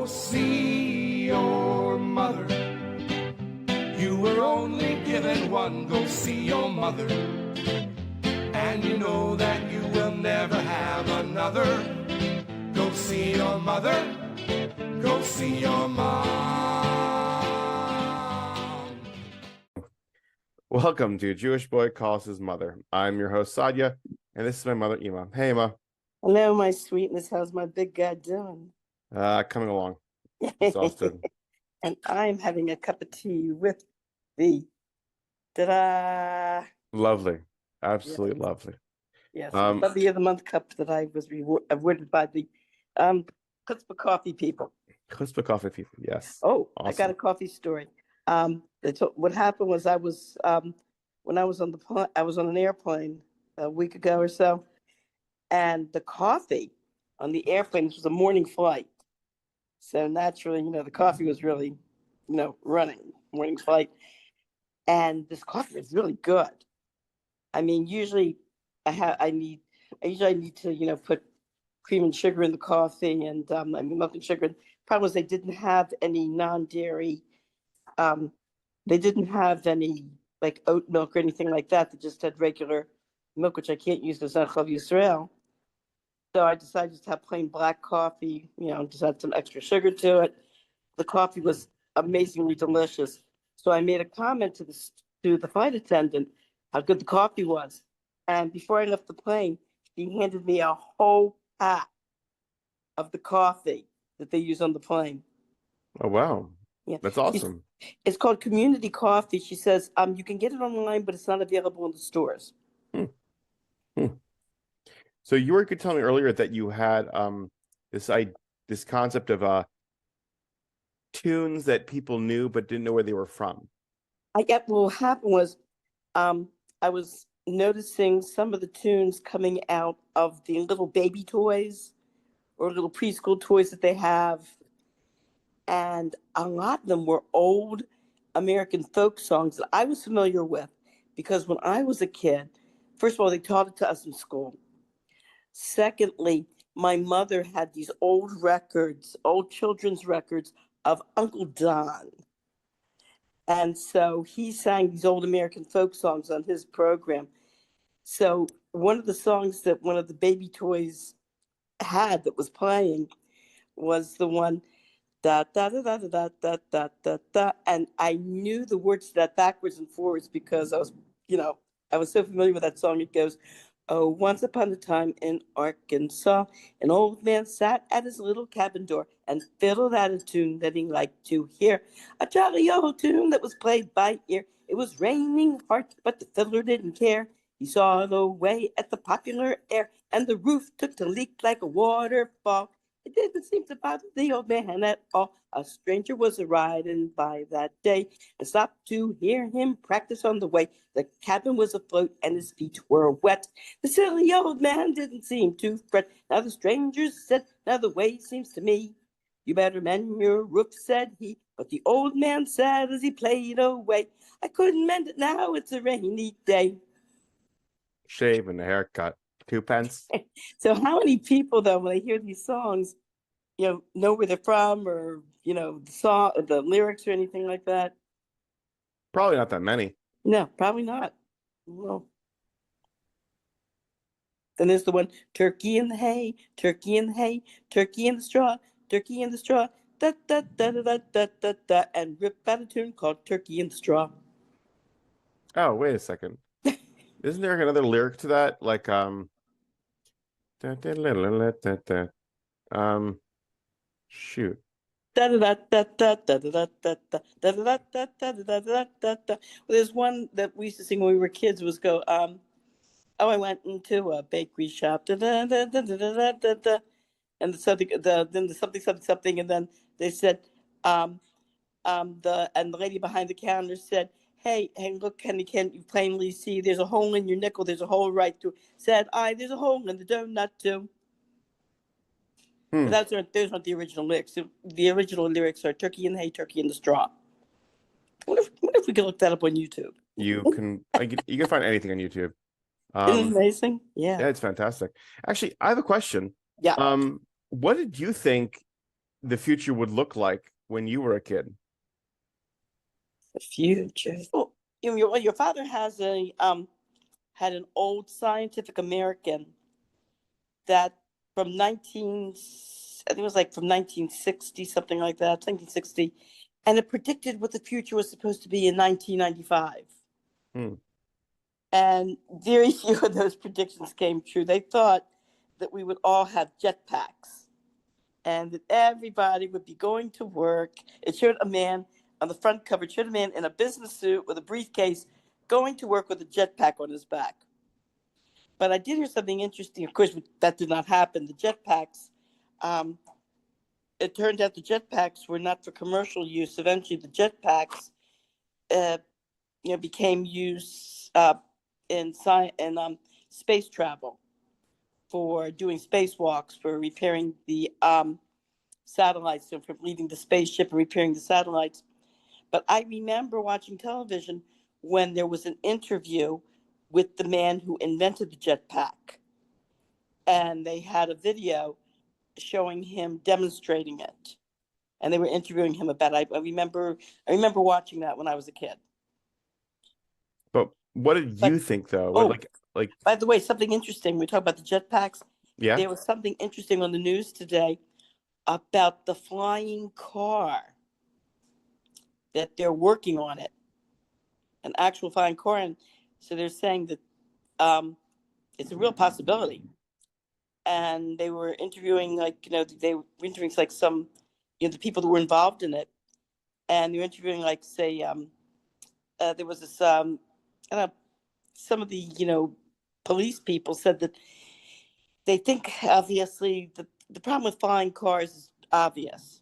see your mother. You were only given one. Go see your mother. And you know that you will never have another. Go see your mother. Go see your mom. Welcome to Jewish Boy Calls His Mother. I'm your host, Sadia, and this is my mother, Ima. Hey, Ima. Hello, my sweetness. How's my big guy doing? Coming along. Exhausted. And I'm having a cup of tea with the ta-da! Lovely. Absolutely Yes. lovely. Yes, the Puppy of the Month cup that I was awarded by the Chutzpah Coffee people. Chutzpah coffee people, yes. Oh, Awesome. I got a coffee story. What happened was I was when I was on I was on an airplane a week ago or so, and the coffee on the airplane, this was a morning flight. So naturally, the coffee was really, running morning flight. And this coffee is really good. I mean, usually I need to, put cream and sugar in the coffee and milk and sugar. The problem was they didn't have any non-dairy. They didn't have any like oat milk or anything like that. They just had regular milk, which I can't use as Chav Yisrael. So I decided just to have plain black coffee, just add some extra sugar to it. The coffee was amazingly delicious. So I made a comment to the flight attendant how good the coffee was. And before I left the plane, he handed me a whole pack of the coffee that they use on the plane. Oh, wow. Yeah. That's awesome. It's called Community Coffee. She says, you can get it online, but it's not available in the stores. So you were telling me earlier that you had this concept of tunes that people knew but didn't know where they were from. What happened was I was noticing some of the tunes coming out of the little baby toys or little preschool toys that they have. And a lot of them were old American folk songs that I was familiar with because when I was a kid, first of all, they taught it to us in school. Secondly, my mother had these old children's records of Uncle Don. And so he sang these old American folk songs on his program. So one of the songs that one of the baby toys had that was playing was the one da da da da da da da da da, and I knew the words to that backwards and forwards because I was so familiar with that song. It goes, "Oh, once upon a time in Arkansas, an old man sat at his little cabin door and fiddled out a tune that he liked to hear. A jolly old tune that was played by ear. It was raining hard, but the fiddler didn't care. He saw the way at the popular air, and the roof took to leak like a waterfall. It didn't seem to bother the old man at all. A stranger was a-riding by that day and stopped to hear him practice on the way. The cabin was afloat and his feet were wet. The silly old man didn't seem to fret. Now the stranger said, now the way seems to me. You better mend your roof, said he. But the old man said as he played away, I couldn't mend it now, it's a rainy day. Shave and a haircut. 2 pence. So how many people, though, when they hear these songs, know where they're from or, the song, the lyrics or anything like that? Probably not that many. No, probably not. Well, then there's the one, turkey in the hay, turkey in the hay, turkey in the straw, turkey in the straw, da da da da da da da da, and rip out a tune called Turkey in the Straw. Oh, wait a second. Isn't there another lyric to that? Like shoot. There's one that we used to sing when we were kids. Was go, I went into a bakery shop, and then the something, and then they said, the lady behind the counter said, Hey, look, can't you plainly see there's a hole in your nickel, there's a hole right through. Said I, there's a hole in the donut too. But those aren't the original lyrics. The original lyrics are turkey in the hay, turkey in the straw. What if we could look that up on YouTube? You can find anything on YouTube. Isn't it amazing? Yeah. Yeah, it's fantastic. Actually, I have a question. Yeah. What did you think the future would look like when you were a kid. The future. Well, your father has had an old Scientific American that from 19, I think it was like from 1960, something like that, 1960, and it predicted what the future was supposed to be in 1995. Hmm. And very few of those predictions came true. They thought that we would all have jetpacks and that everybody would be going to work. It showed a man on the front cover, it showed a man in a business suit with a briefcase going to work with a jetpack on his back. But I did hear something interesting. Of course, that did not happen. The jetpacks, um, it turned out the jetpacks were not for commercial use. Eventually, the jetpacks, uh, became used in space travel, for doing spacewalks, for repairing the satellites, so for leaving the spaceship and repairing the satellites. But I remember watching television when there was an interview with the man who invented the jetpack, and they had a video showing him demonstrating it, and they were interviewing him about it. I remember watching that when I was a kid. But what did But you think though? What oh, like by the way, something interesting. We talk about the jetpacks. yeah? There was something interesting on the news today about the flying car, that they're working on it, an actual flying car, and so they're saying that it's a real possibility. And they were interviewing, they were interviewing like some, the people that were involved in it, and they were interviewing like, say, there was this, I don't know, some of the, police people said that they think, obviously, the problem with flying cars is obvious,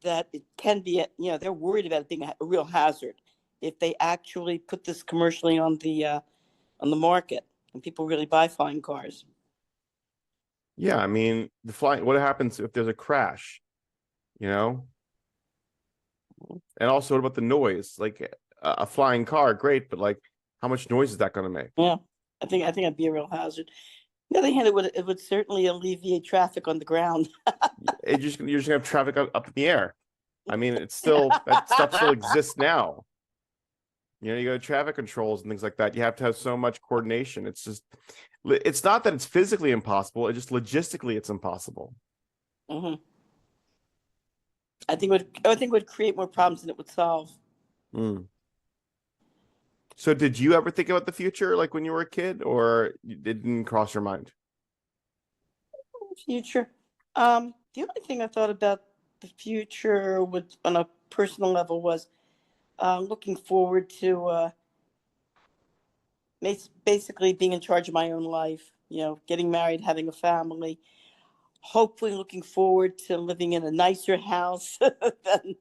that it can be, they're worried about it being a real hazard if they actually put this commercially on the market and people really buy flying cars. Yeah, I mean, the flying. What happens if there's a crash? You know, and also what about the noise? Like a flying car, great, but like, how much noise is that going to make? Yeah, I think it'd be a real hazard. On the other hand, it would certainly alleviate traffic on the ground. You're just gonna have traffic up in the air. I mean, it's still that stuff still exists now. You know, you go to traffic controls and things like that. You have to have so much coordination. It's not that it's physically impossible. It's just logistically it's impossible. Hmm. I think it would create more problems than it would solve. Mm. So did you ever think about the future like when you were a kid, or it didn't cross your mind? Future. The only thing I thought about the future would, on a personal level, was looking forward to basically being in charge of my own life. Getting married, having a family. Hopefully, looking forward to living in a nicer house than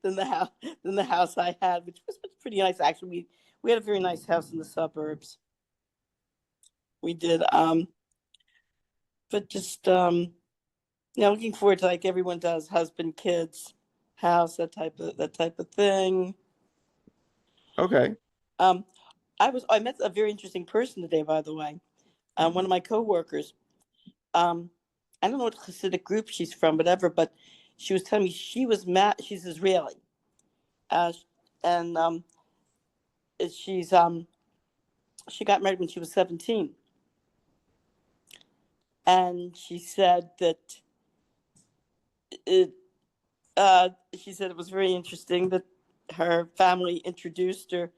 the house I had, which was pretty nice actually. We had a very nice house in the suburbs. We did, but just looking forward to, like everyone does, husband, kids, house, that type of thing. Okay. Um, I met a very interesting person today, by the way. One of my coworkers. Um, I don't know what Hasidic group she's from, whatever, but she was telling me she was mad. She's Israeli, and she's she got married when she was 17, and she said that it. She said it was very interesting that her family introduced her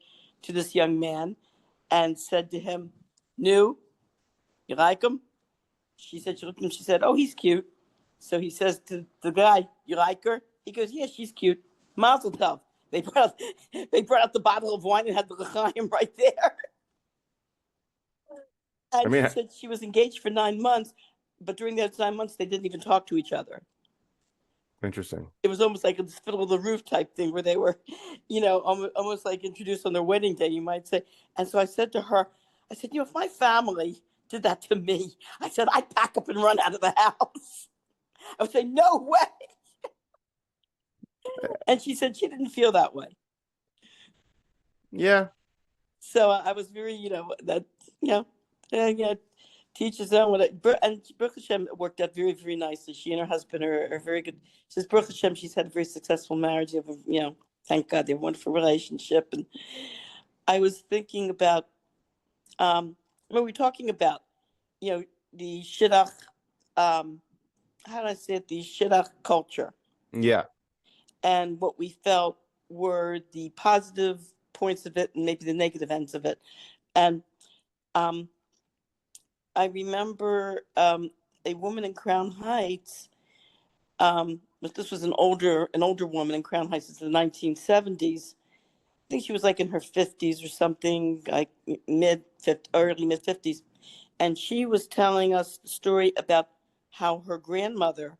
to this young man and said to him, "New, you like him?" She said she looked at him. She said, "Oh, he's cute." So he says to the guy, "You like her?" He goes, "Yeah, she's cute. Mazel tov." They brought out the bottle of wine and had the l'chaim right there. I And she mean, said she was engaged for 9 months, but during those 9 months, they didn't even talk to each other. interesting. It was almost like a fiddle of the roof type thing where they were, almost like introduced on their wedding day, you might say. And so I said to her, I said, if my family did that to me, I said, I'd pack up and run out of the house. I would say, no way. And she said she didn't feel that way. Yeah. So I was very, that, yeah, Teach his own. And Baruch Hashem worked out very, very nicely. She and her husband are very good. Since Baruch Hashem, she's had a very successful marriage. They have thank God, they have a wonderful relationship. And I was thinking about, when we're talking about, the shidduch, how do I say it? The shidduch culture, Yeah. and what we felt were the positive points of it and maybe the negative ends of it. And I remember a woman in Crown Heights. But this was an older woman in Crown Heights. It's the 1970s. I think she was like in her 50s or something, like early mid 50s. And she was telling us the story about how her grandmother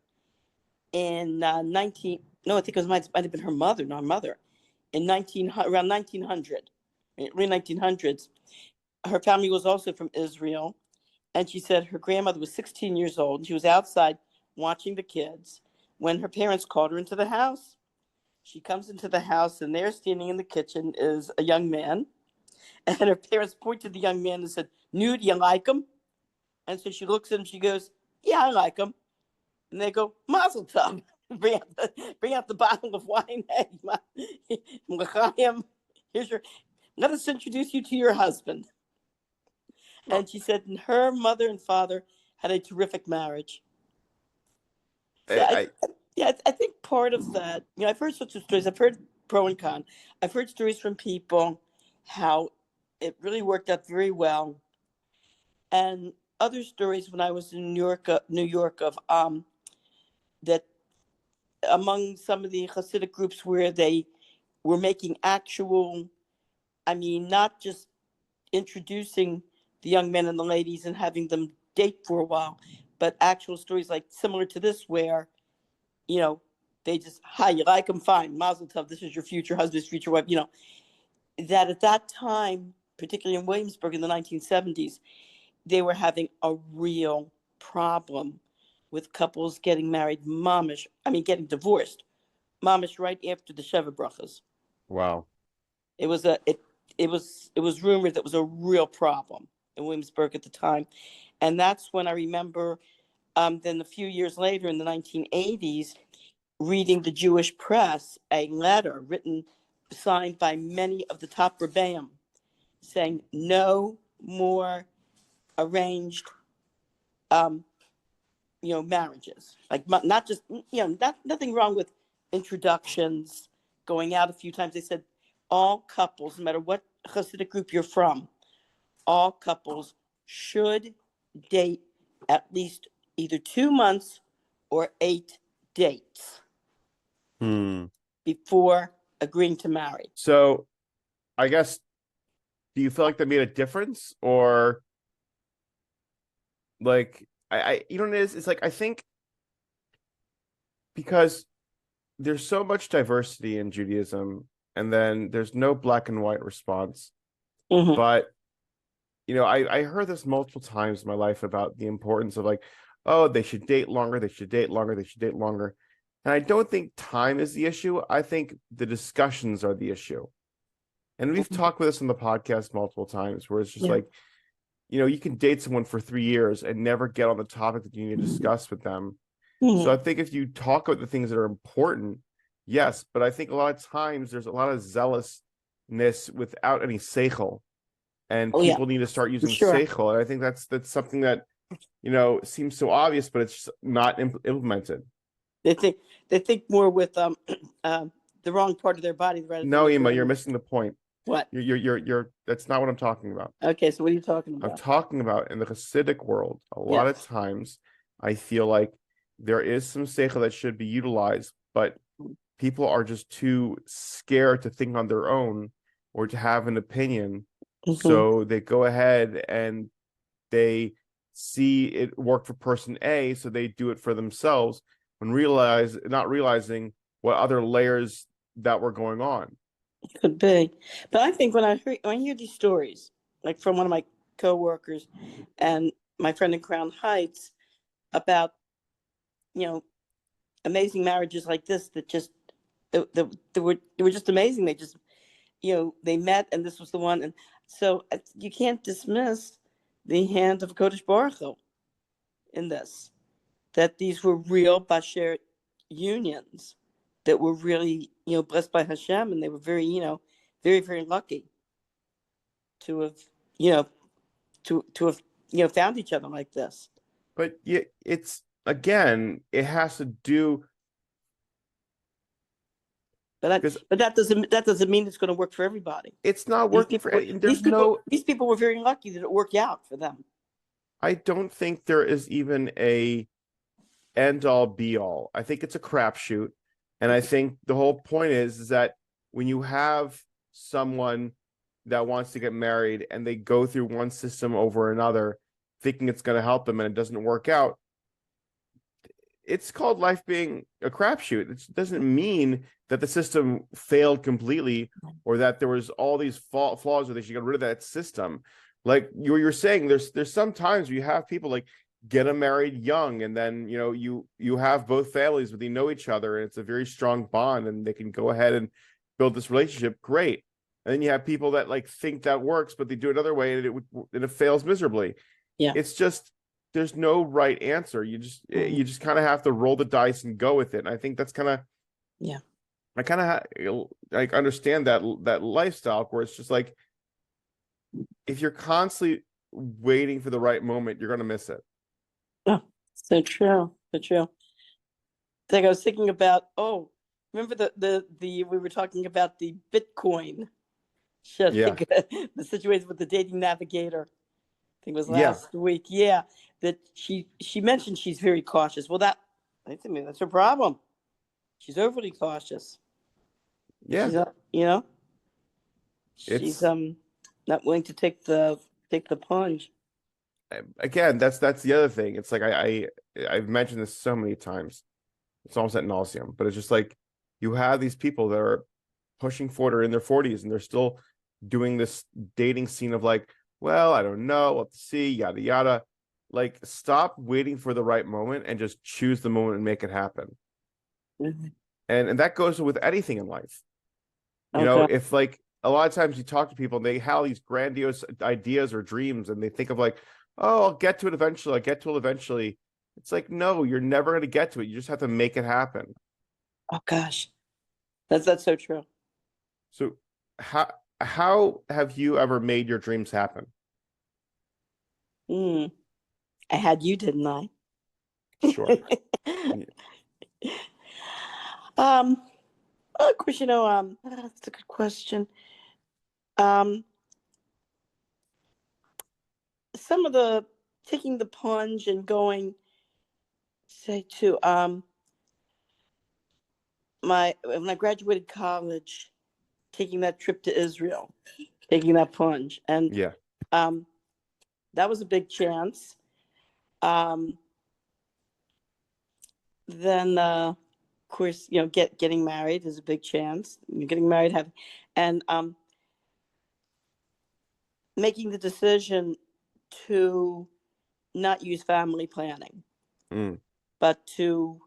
in I think it might have been her mother, not her mother, around 1900, early 1900s. Her family was also from Israel. And she said her grandmother was 16 years old. She was outside watching the kids when her parents called her into the house. She comes into the house, and there standing in the kitchen is a young man. And her parents point to the young man and said, "Nude, you like him?" And so she looks at him, she goes, "Yeah, I like him." And they go, "Mazel tov." Bring out the bottle of wine. Hey, let us introduce you to your husband. And she said her mother and father had a terrific marriage. So I think part of that, I've heard such stories. I've heard pro and con. I've heard stories from people how it really worked out very well, and other stories when I was in New York of that among some of the Hasidic groups where they were making actual, not just introducing the young men and the ladies and having them date for a while, but actual stories like similar to this where, they just, "Hi, you like him? Fine. Mazel tov. This is your future husband's future wife." That at that time, particularly in Williamsburg in the 1970s, they were having a real problem with couples getting married, getting divorced, mamish, right after the Sheva Brachas. Wow. It was rumored that was a real problem in Williamsburg at the time. And that's when I remember, then a few years later in the 1980s, reading the Jewish press, a letter signed by many of the top rebbeim saying no more arranged, marriages. Like not just, nothing wrong with introductions, going out a few times. They said all couples, no matter what Hasidic group you're from, all couples should date at least either 2 months or 8 dates before agreeing to marry. So I guess, do you feel like that made a difference, or like you know what it is? It's like, I think because there's so much diversity in Judaism, and then there's no black and white response. Mhm. But I heard this multiple times in my life about the importance of, like, oh, they should date longer, they should date longer, they should date longer. And I don't think time is the issue. I think the discussions are the issue. And we've talked with this on the podcast multiple times, where it's just like, you can date someone for 3 years and never get on the topic that you need to discuss with them. So I think if you talk about the things that are important, yes, but I think a lot of times there's a lot of zealousness without any seichel, and people need to start using seichel. And I think that's something that, seems so obvious, but it's just not implemented. They think more with the wrong part of their body. No, Ima, you're missing the point. What? You're that's not what I'm talking about. Okay, so what are you talking about? I'm talking about in the Hasidic world, a lot of times I feel like there is some seichel that should be utilized, but people are just too scared to think on their own or to have an opinion. So they go ahead and they see it work for person A, so they do it for themselves, when not realizing what other layers that were going on. Could be. But I think when I hear these stories, like from one of my coworkers and my friend in Crown Heights, about, amazing marriages like this that just, they were just amazing. They just, they met and this was the one. And so you can't dismiss the hand of Kodesh Baruch Hu in this, that these were real Basher unions that were really, blessed by Hashem, and they were very, very, very lucky to have, to have, found each other like this. But yeah, it's again, it has to do But because that doesn't mean it's going to work for everybody. it's not These working people, for any. these people were very lucky that it worked out for them. I don't think there is even a end all be all. I think it's a crapshoot. And I think the whole point is that when you have someone that wants to get married and they go through one system over another, thinking it's going to help them and it doesn't work out, it's called life being a crapshoot. It doesn't mean that the system failed completely or that there was all these flaws or they should get rid of that system. Like you're saying, there's some times where you have people like get them married young, and then you have both families, but they know each other, and it's a very strong bond, and they can go ahead and build this relationship. Great. And then you have people that like think that works, but they do it another way, and it fails miserably. Yeah, it's just there's no right answer. You just kind of have to roll the dice and go with it. And I think that's kind of I kind of like understand that lifestyle where it's just like if you're constantly waiting for the right moment, you're gonna miss it. Oh, so true. So true. Like I was thinking about, remember the we were talking about the Bitcoin shit, Yeah. the situation with the dating navigator. I think it was Yeah. last week. Yeah, that she mentioned she's very cautious. Well, I think that's her problem. She's overly cautious. Yeah. She's not, she's It's not willing to take the plunge. again, that's the other thing. It's like I've mentioned this so many times. It's almost at nauseum, but it's just like you have these people that are pushing forward or in their 40s and they're still doing this dating scene of like, well, I don't know, we'll have to see, yada yada. Like, stop waiting for the right moment and just choose the moment and make it happen. Mm-hmm. And that goes with anything in life. You know, if like a lot of times you talk to people and they have these grandiose ideas or dreams and they think of like, oh, I'll get to it eventually. I'll get to it eventually. It's like, no, you're never going to get to it. You just have to make it happen. Oh gosh, that's so true. So how have you ever made your dreams happen? I had you, didn't I? Sure. Of course, that's a good question. Some of the taking the plunge and going, say, to when I graduated college, taking that trip to Israel, taking that plunge, and Yeah. that was a big chance. Then, of course, getting married is a big chance. Getting married, and making the decision to not use family planning, but to,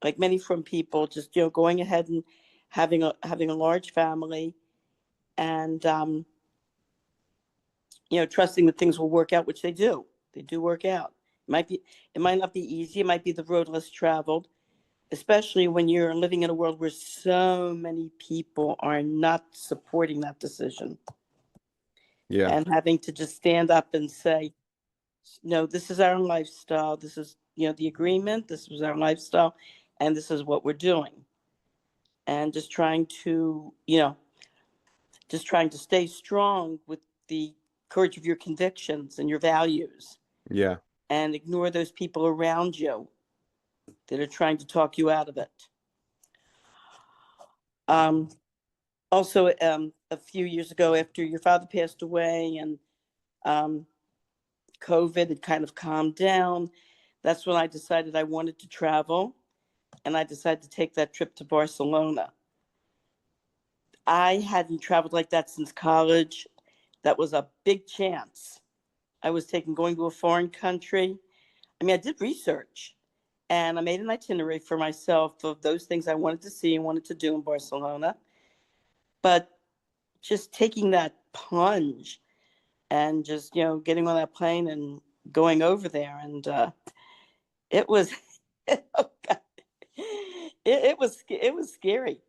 like many from people, just going ahead and having a large family, and trusting that things will work out, which they do. They do work out. It might not be easy. It might be the road less traveled, especially when you're living in a world where so many people are not supporting that decision. Yeah. And having to just stand up and say, no, this is our lifestyle. This is, the agreement. This was our lifestyle, and this is what we're doing. And just trying to stay strong with the courage of your convictions and your values. Yeah. And ignore those people around you that are trying to talk you out of it. Also, a few years ago, after your father passed away and COVID had kind of calmed down, that's when I decided I wanted to travel, and I decided to take that trip to Barcelona. I hadn't traveled like that since college. That was a big chance. I was going to a foreign country. I mean, I did research, and I made an itinerary for myself of those things I wanted to see and wanted to do in Barcelona. But just taking that plunge and just, getting on that plane and going over there. And it was, oh God, it was scary.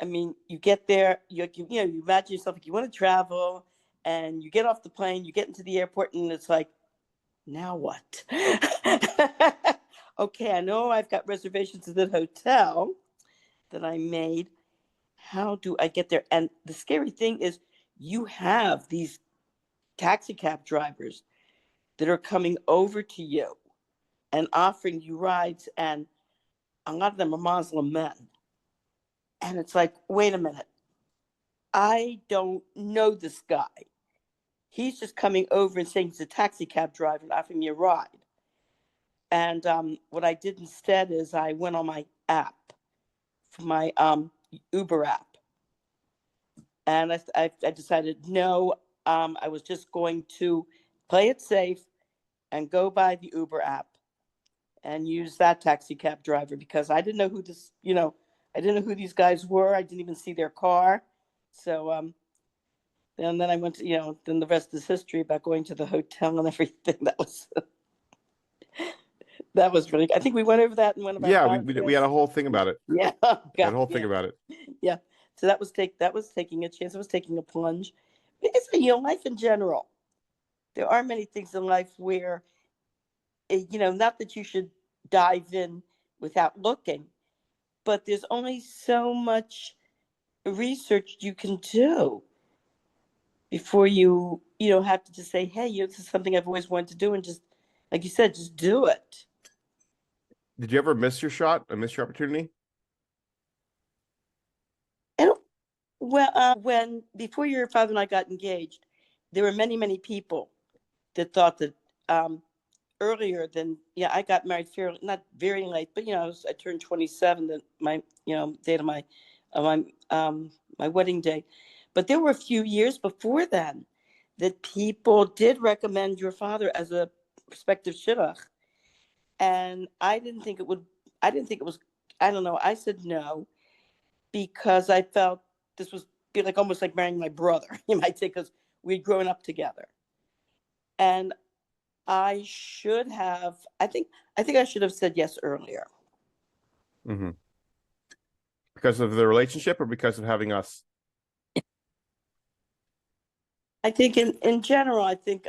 I mean, you get there, you imagine yourself like you want to travel, and you get off the plane, you get into the airport, and it's like, now what? Okay, I know I've got reservations at the hotel that I made. How do I get there? And the scary thing is, you have these taxi cab drivers that are coming over to you and offering you rides, and a lot of them are Muslim men. And it's like, wait a minute, I don't know this guy. He's just coming over and saying he's a taxi cab driver and offering me a ride. And what I did instead is I went on my app, my Uber app, and I decided no, I was just going to play it safe and go by the Uber app and use that taxi cab driver, because I didn't know who I didn't know who these guys were. I didn't even see their car. So and then I went to, then the rest is history about going to the hotel and everything. That was really, I think we went over that in one of our Yeah, podcasts. we had a whole thing about it. Yeah. We had God, a whole thing yeah. about it. Yeah. So that was taking a chance. It was taking a plunge. Because, life in general, there are many things in life where, not that you should dive in without looking, but there's only so much research you can do before you have to just say, hey, this is something I've always wanted to do, and just, like you said, just do it. Did you ever miss your shot? Or miss your opportunity? And well, when before your father and I got engaged, there were many, many people that thought that earlier than, I got married fairly, not very late, but I turned 27, that my date of my wedding day. But there were a few years before then that people did recommend your father as a prospective shidduch, and I didn't think it would. I didn't think it was. I don't know. I said no because I felt this was be like almost like marrying my brother. You might say, because we'd grown up together, and I should have. I think I should have said yes earlier. Mm-hmm. Because of the relationship, or because of having us? I think in general, I think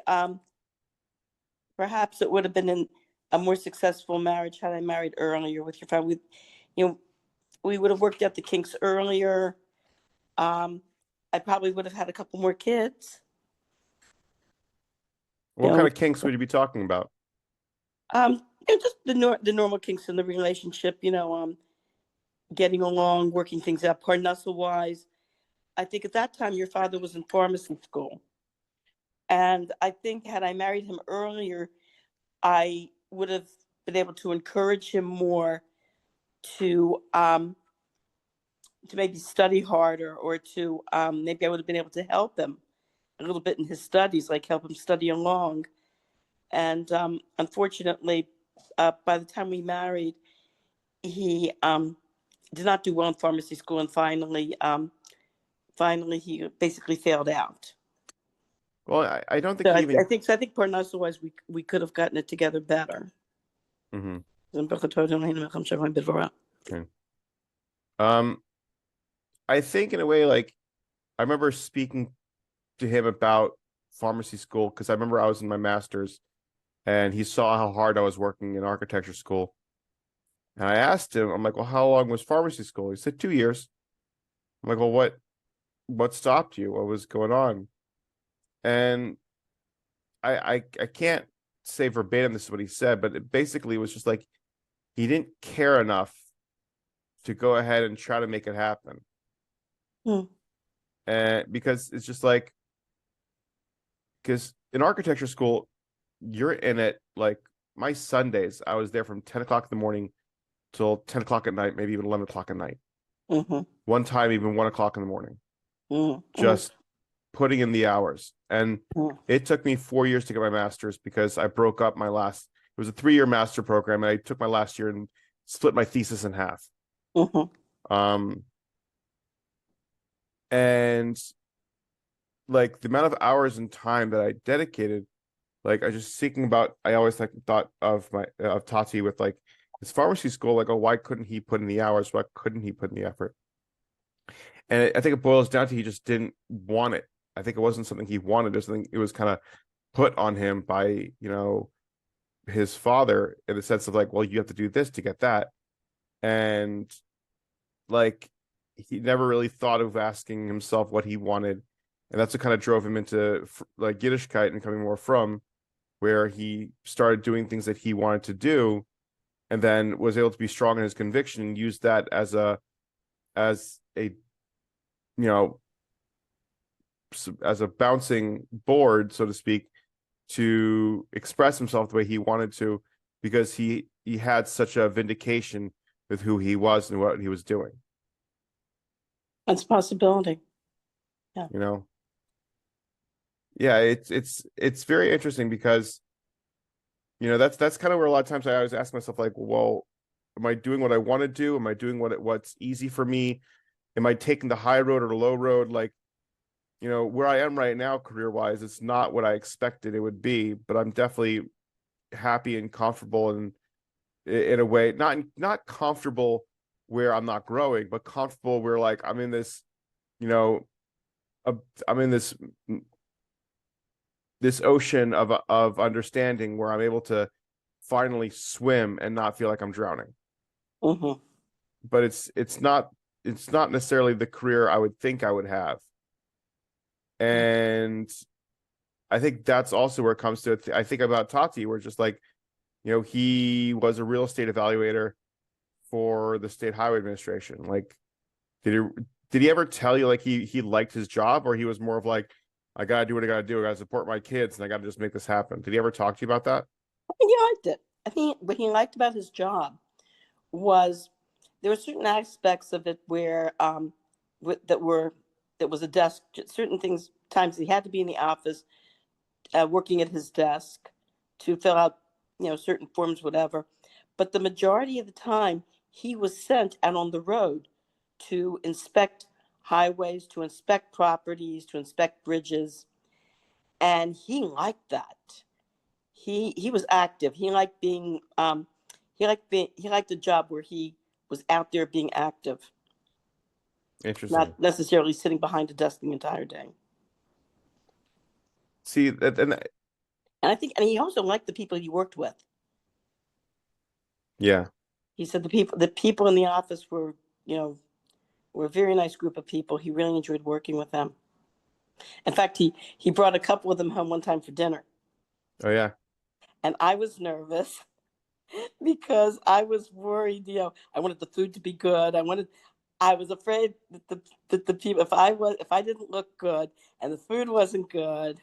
perhaps it would have been a more successful marriage had I married earlier with your family. We would have worked out the kinks earlier. I probably would have had a couple more kids. What kind of kinks would you be talking about? Just the normal kinks in the relationship. Getting along, working things out, parnasa wise. I think at that time your father was in pharmacy school, and I think had I married him earlier, I would have been able to encourage him more to maybe study harder, or to maybe I would have been able to help him a little bit in his studies, like help him study along. And unfortunately, by the time we married, he did not do well in pharmacy school, and finally he basically failed out. Well, I don't think So he even. I think parnasa wise we could have gotten it together better. Mm-hmm. Okay. I think in a way, like, I remember speaking to him about pharmacy school, because I remember I was in my master's and he saw how hard I was working in architecture school. And I asked him, I'm like, well, how long was pharmacy school? He said 2 years. I'm like, well, what stopped you? What was going on? And I can't say verbatim this is what he said, but it basically was just like he didn't care enough to go ahead and try to make it happen. And because it's just like, because in architecture school, you're in it like my Sundays, I was there from 10 o'clock in the morning till 10 o'clock at night, maybe even 11 o'clock at night. Mm-hmm. One time, even 1 o'clock in the morning, Mm-hmm. just putting in the hours. And it took me 4 years to get my master's, because I broke up it was a 3-year master program, and I took my last year and split my thesis in half. Mm-hmm. And like the amount of hours and time that I dedicated, like I just thinking about, I always like thought of Tati with like his pharmacy school, like, oh, why couldn't he put in the hours? Why couldn't he put in the effort? And I think it boils down to he just didn't want it. I think it wasn't something he wanted. It was something it was kind of put on him by, his father, in the sense of like, well, you have to do this to get that. And like he never really thought of asking himself what he wanted. And that's what kind of drove him into like Yiddishkeit and coming more from, where he started doing things that he wanted to do, and then was able to be strong in his conviction and use that as a you know as a bouncing board, so to speak, to express himself the way he wanted to, because he had such a vindication with who he was and what he was doing. That's a possibility. Yeah. Yeah, it's very interesting because that's kind of where a lot of times I always ask myself, like, well, am I doing what I want to do? Am I doing what's easy for me? Am I taking the high road or the low road? Like, where I am right now, career wise, it's not what I expected it would be, but I'm definitely happy and comfortable, and in a way, not comfortable where I'm not growing, but comfortable where like I'm in this, I'm in this ocean of understanding where I'm able to finally swim and not feel like I'm drowning. Mm-hmm. But it's not necessarily the career I would think I would have. And I think that's also where it comes to it. I think about Tati, where just like, he was a real estate evaluator for the State Highway Administration. Like, did he ever tell you like he liked his job, or he was more of like, I gotta do what I gotta do, I gotta support my kids, and I gotta just make this happen? Did he ever talk to you about that? I think he liked it. I think what he liked about his job was there were certain aspects of it where that was a desk. Certain things, times he had to be in the office, working at his desk to fill out certain forms, whatever. But the majority of the time, he was sent out on the road to inspect highways, to inspect properties, to inspect bridges, and he liked that. He was active. He liked being he liked a job where he was out there being active, Interesting. not necessarily sitting behind a desk the entire day. See that, and And he also liked the people he worked with. yeah, He said the people in the office were a very nice group of people. He really enjoyed working with them. In fact, he brought a couple of them home one time for dinner. oh yeah. And I was nervous because I was worried, I wanted the food to be good. I was afraid that the people, if I didn't look good and the food wasn't good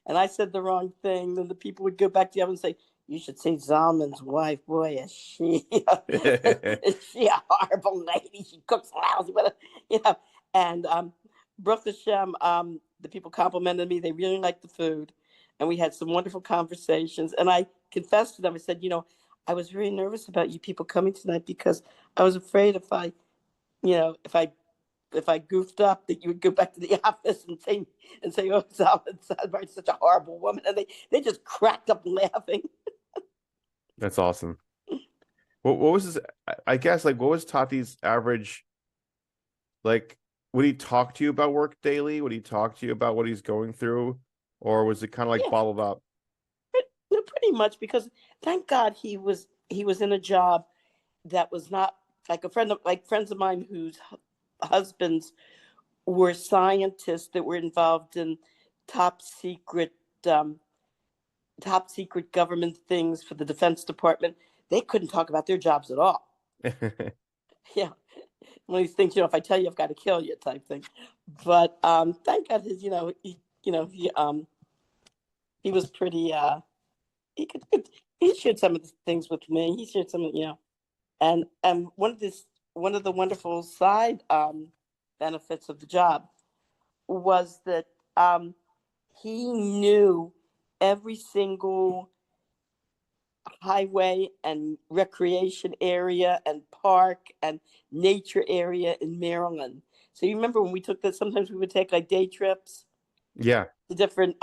and I said the wrong thing, then the people would go back to the oven and say, you should see Zalman's wife. Boy, is she a horrible lady. She cooks lousy, And Baruch Hashem, the people complimented me. They really liked the food. And we had some wonderful conversations. And I confessed to them. I said, I was very nervous about you people coming tonight because I was afraid if I goofed up, that you would go back to the office and say, oh, Salman's such a horrible woman. And they just cracked up laughing. That's awesome. What was his, I guess, like, what was Tati's average, like, would he talk to you about work daily? Would he talk to you about what he's going through? Or was it kind of like bottled up? Pretty much, because thank God he was in a job that was not like friends of mine whose husbands were scientists that were involved in top secret government things for the Defense Department. They couldn't talk about their jobs at all. Yeah, one of these things, if I tell you, I've got to kill you type thing. But thank God his, he was pretty. He shared some of the things with me. He shared some, and one of the wonderful side benefits of the job was that he knew every single highway and recreation area and park and nature area in Maryland. So you remember when we took that, sometimes we would take like day trips Yeah. the different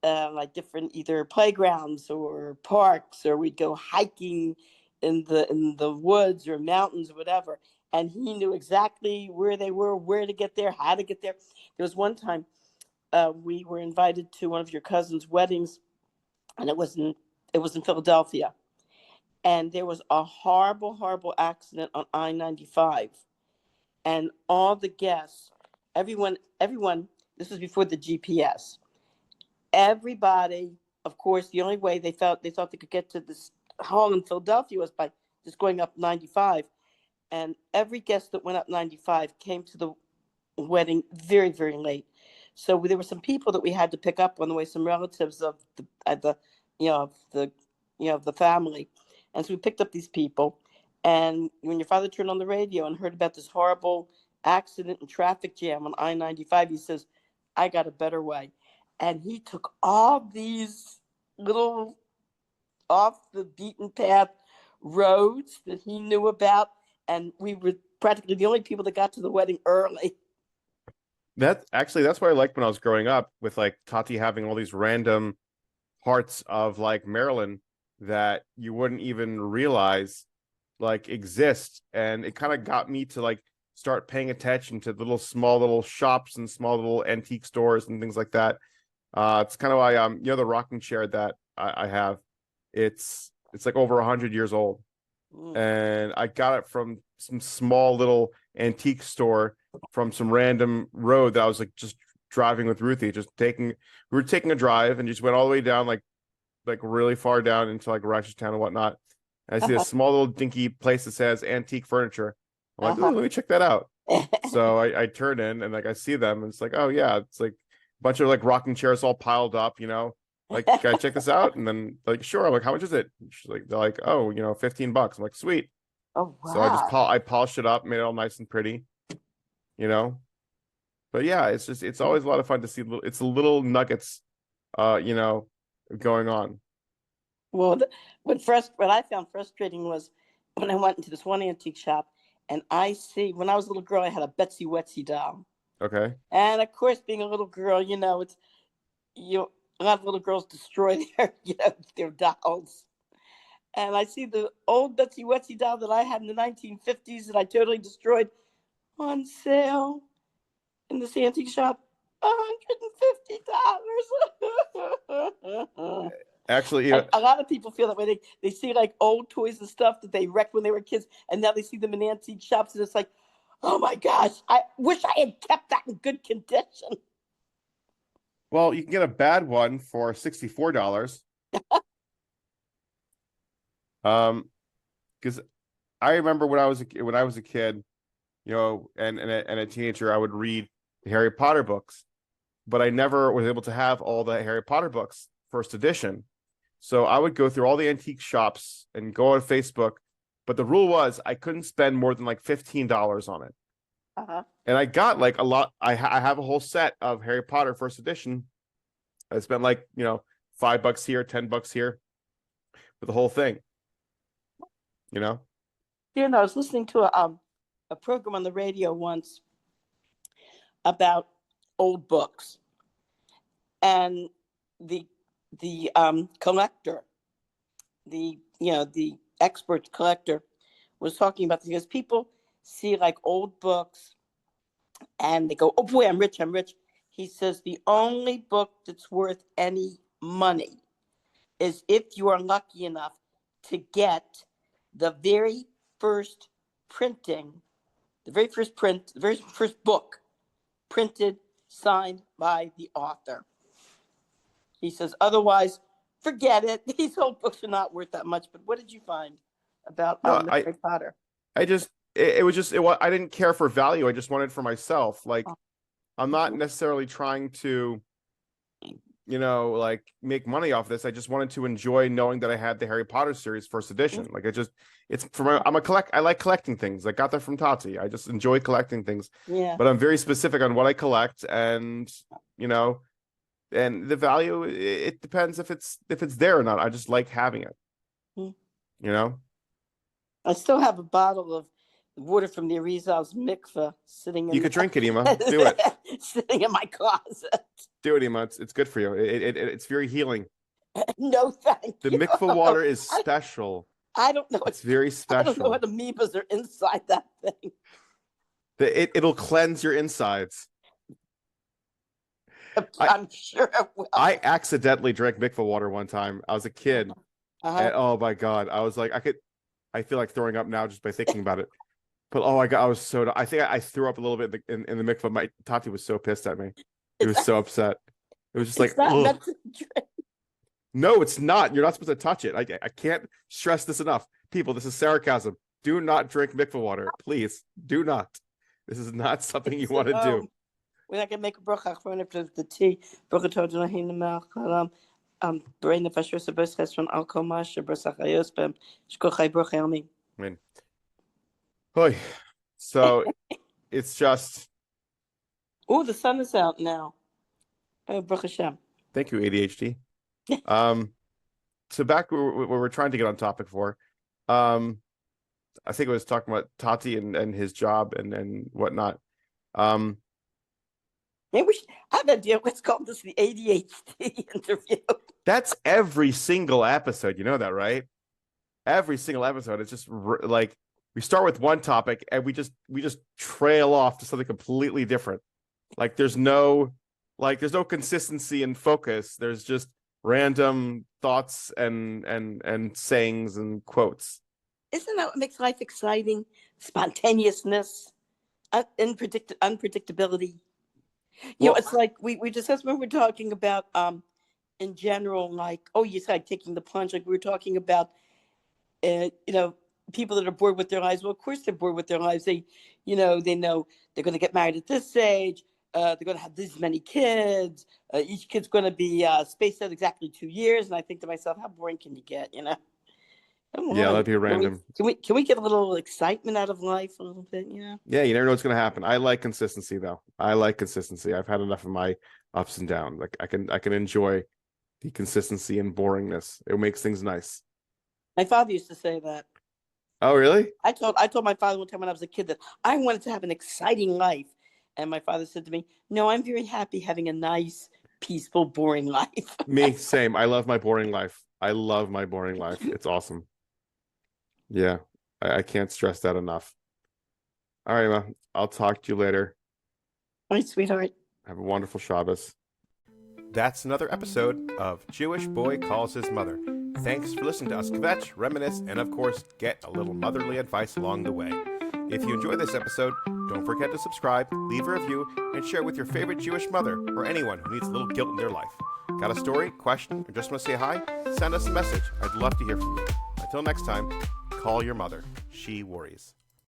like different either playgrounds or parks, or we'd go hiking in the woods or mountains or whatever. And he knew exactly where they were, where to get there, how to get there. There was one time we were invited to one of your cousin's weddings, and it was in Philadelphia, and there was a horrible, horrible accident on I-95, and all the guests, everyone. This was before the GPS. Everybody, of course, the only way they thought they could get to this hall in Philadelphia was by just going up 95. And every guest that went up 95 came to the wedding very, very late. So there were some people that we had to pick up on the way, some relatives of the you know, of the, of the family. And so we picked up these people. And when your father turned on the radio and heard about this horrible accident and traffic jam on I-95, he says, I got a better way. And he took all these little off the beaten path roads that he knew about. And we were practically the only people that got to the wedding early. That's what I liked when I was growing up, with like Tati having all these random parts of like Maryland that you wouldn't even realize like exist. And it kind of got me to like start paying attention to little small little shops and small little antique stores and things like that. It's kind of why the rocking chair that I have, it's like over 100 years old. And I got it from some small little antique store from some random road that I was like just driving with Ruthie, we were taking a drive and just went all the way down like really far down into like Town and whatnot. And I see a small little dinky place that says antique furniture. I'm like, oh, let me check that out. So I turn in and like I see them and it's like, oh yeah, it's like a bunch of like rocking chairs all piled up, like, can I check this out? And then like, sure. I'm like, how much is it? They're like, oh, $15. I'm like, sweet. Oh, So I wow. I polished it up, made it all nice and pretty, But yeah, it's always a lot of fun to see it's little nuggets, going on. Well, what I found frustrating was when I went into this one antique shop, and when I was a little girl, I had a Betsy Wetsy doll. Okay. And of course, being a little girl, a lot of little girls destroy their dolls. And I see the old Betsy Wetsy doll that I had in the 1950s that I totally destroyed on sale in this antique shop. $150. Actually, And a lot of people feel that way. They see like old toys and stuff that they wrecked when they were kids, and now they see them in antique shops, and it's like, oh my gosh, I wish I had kept that in good condition. well, you can get a bad one for $64. Because I remember when I was a kid, and a teenager, I would read the Harry Potter books, but I never was able to have all the Harry Potter books first edition. So I would go through all the antique shops and go on Facebook, but the rule was I couldn't spend more than like $15 on it. And I got like a lot. I have a whole set of Harry Potter first edition. I spent like $5 here, $10 here for the whole thing. I was listening to a program on the radio once about old books, and the collector, the expert collector, was talking about this, because people see like old books and they go, oh boy, I'm rich. He says the only book that's worth any money is if you are lucky enough to get the very first printing, the very first print, the very first book printed, signed by the author. He says, otherwise, forget it. These old books are not worth that much. But what did you find about Harry Potter? I just, it was just, I didn't care for value. I just wanted it for myself. Like, I'm not necessarily trying to, like make money off this. I just wanted to enjoy knowing that I had the Harry Potter series first edition. Like I like collecting things. I got that from Tati. I just enjoy collecting things. Yeah. But I'm very specific on what I collect, and and the value, it depends if it's there or not. I just like having it. I still have a bottle of water from the Arizal's mikveh sitting in You could drink it, Ema. Do it. sitting in my closet. Do it, Ema. It's good for you. It's very healing. No, thank The you. mikveh water is special. I don't know. It's very I don't know special. what amoebas are inside that thing. It'll cleanse your insides. I'm sure it will. I accidentally drank mikveh water one time. I was a kid. And, oh my God. I was like, I feel like throwing up now just by thinking about it. But oh my God, I think I threw up a little bit in the mikveh. My Tati was so pissed at me. He was so upset. It was just like, not ugh. meant to drink. No, it's not. You're not supposed to touch it. I can't stress this enough. People, this is sarcasm. Do not drink mikveh water. Please, do not. This is not something you want to do. We're not going to make a bracha for the tea. Bracha to Adonai in the mouth. Brain the fashion of best has from alcohol mash, brasachayos, bem, shkochai bracha amin. Amen. Oy. So it's just. Oh, the sun is out now. Oh, Baruch Hashem. Thank you, ADHD. So back where we're trying to get on topic for, I think I was talking about Tati and his job and whatnot. Maybe I have an idea. Let's call this the ADHD interview. That's every single episode. You know that, right? Every single episode. It's just like we start with one topic and we just trail off to something completely different. Like there's no consistency and focus. There's just random thoughts and sayings and quotes. Isn't that what makes life exciting? Spontaneousness, unpredictability. You know, it's like we discussed when we were talking about in general, like, oh, you said taking the plunge, like we were talking about people that are bored with their lives. Well, of course they're bored with their lives. They know they're going to get married at this age. They're going to have this many kids. Each kid's going to be spaced out exactly 2 years. And I think to myself, how boring can you get? Come Yeah, on. that'd be random. Can we get a little excitement out of life a little bit? Yeah, you never know what's going to happen. I like consistency, though. I like consistency. I've had enough of my ups and downs. Like I can enjoy the consistency and boringness. It makes things nice. My father used to say that. Oh, really? I told my father one time when I was a kid that I wanted to have an exciting life. And my father said to me, no, I'm very happy having a nice, peaceful, boring life. Me, same. I love my boring life. I love my boring life. It's awesome. Yeah, I can't stress that enough. All right, Ma. I'll talk to you later. All right, sweetheart. Have a wonderful Shabbos. That's another episode of Jewish Boy Calls His Mother. Thanks for listening to us kvetch, reminisce, and of course, get a little motherly advice along the way. If you enjoyed this episode, don't forget to subscribe, leave a review, and share with your favorite Jewish mother or anyone who needs a little guilt in their life. Got a story, question, or just want to say hi? Send us a message. I'd love to hear from you. Until next time, call your mother. She worries.